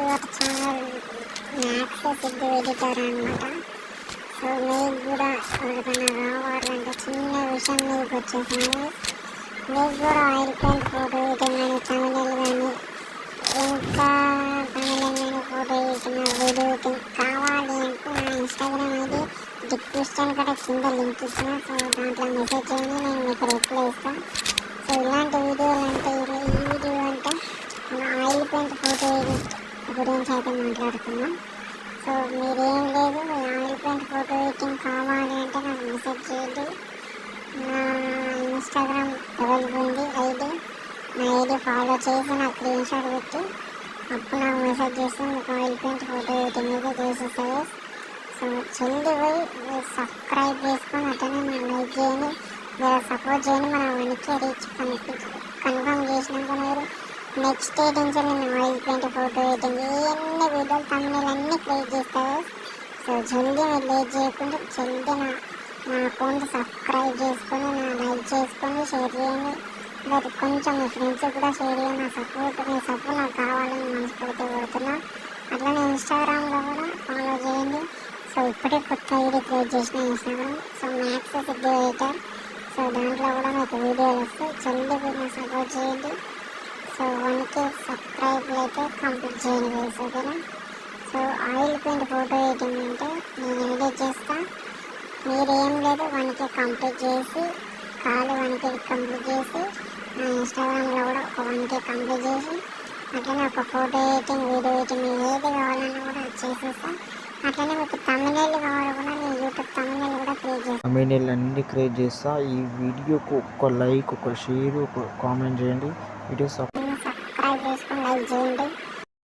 Your channel maths Siddhu editor అనమాట. So మీకు కూడా ఎవరికైనా కావాలంటే చిన్న విషయం మీకు వచ్చేసాను. మీకు కూడా ఆయిల్ పెయింట్ ఫోటో ఎడిటింగ్ కానీ తమిళ కానీ ఇంకా తమిళ కానీ ఫోటో ఎడిటింగ్ వీడియో ఎడిటింగ్ కావాలి అంటే నా ఇన్స్టాగ్రామ్ ఐడి డిస్క్రిప్షన్ కూడా కింద లింక్ ఇచ్చిన. సో దాంట్లో మెసేజ్ చేయండి, నేను మీకు రిప్లై ఇస్తాను. సో ఇలాంటి వీడియోలు అంటే ఈ వీడియో అంటే ఆయిల్ పెయింట్ ఫోటో ఎడిట్ గురించి అయితే మాట్లాడుతున్నాం. సో మీరేం లేదు, ఆయిల్ పెయింట్ ఫోటో ఎడిటింగ్ కావాలి అంటే నాకు మెసేజ్ చేయండి. నా ఇన్స్టాగ్రామ్ అవైలబుల్ ఉంది ఐడి. నా ఐడి ఫాలో చేసి నాకు స్క్రీన్ షాట్ పెట్టి అప్పుడు నాకు మెసేజ్ చేస్తే మీకు ఆయిల్ పెయింట్ ఫోటో ఎడిటింగ్ అయితే చేసేస్తుంది. సో జల్దీ పోయి మీరు సబ్స్క్రైబ్ చేసుకొని అట్లనే మనం లైక్ చేయండి, మీరు సపోర్ట్ చేయండి. మన 1K రీచ్ కన్ఫర్మ్ చేసినాక మీరు నెక్స్ట్ నుంచి నేను ఆయిల్ పెయింట్ ఫోటో ఎడిటింగ్ ఎన్ని వీడియోలు తమిళన్నీ క్రియేట్ చేస్తారు. సో జల్దీ మీరు లేట్ చేయకుండా జల్దీ నా అకౌంట్ సబ్స్క్రైబ్ చేసుకొని లైక్ చేసుకొని షేర్ చేయండి. మరి కొంచెం మీ ఫ్రెండ్స్ కూడా షేర్ చేయండి. మీ సపోర్ట్ నాకు కావాలని మనస్ఫూర్తి కోరుతున్నా. అట్లనే ఇన్స్టాగ్రామ్లో కూడా ఫాలో చేయండి. సో ఇప్పుడే కొత్త ఐడి క్రియేట్ చేసిన Instagram. So maths Siddhu editor. So దాంట్లో కూడా మీకు వీడియోలు వస్తాయి. జల్దీ మీరు సపోర్ట్ చేయండి. సో 1K సబ్స్క్రైబ్లు అయితే కంప్లీట్ చేయండి గైస్, ఓకేనా. So oil paint photo editing అంటే నేను ఎడిట్ చేస్తాను. మీరు ఏం లేదు 1K కంప్లీట్ చేసి కాలు 1K కంప్లీట్ చేసి నా ఇన్స్టాగ్రామ్లో కూడా ఒక 1K కంప్లీట్ చేసి అట్లనే ఒక ఫోటో ఎడిటింగ్ వీడియో ఎడిటింగ్ ఏది కావాలన్నా కూడా చేసేస్తాను. అట్లనే మీకు తమిళనాడు కావాలి కూడా నేను యూట్యూబ్ తమిళనాడు కూడా క్రియేట్ చేస్తాను. తమిళనాడు అన్ని క్రియేట్ చేస్తా. ఈ వీడియోకు ఒక లైక్, ఒక షేర్, ఒక కామెంట్ చేయండి. వీడియో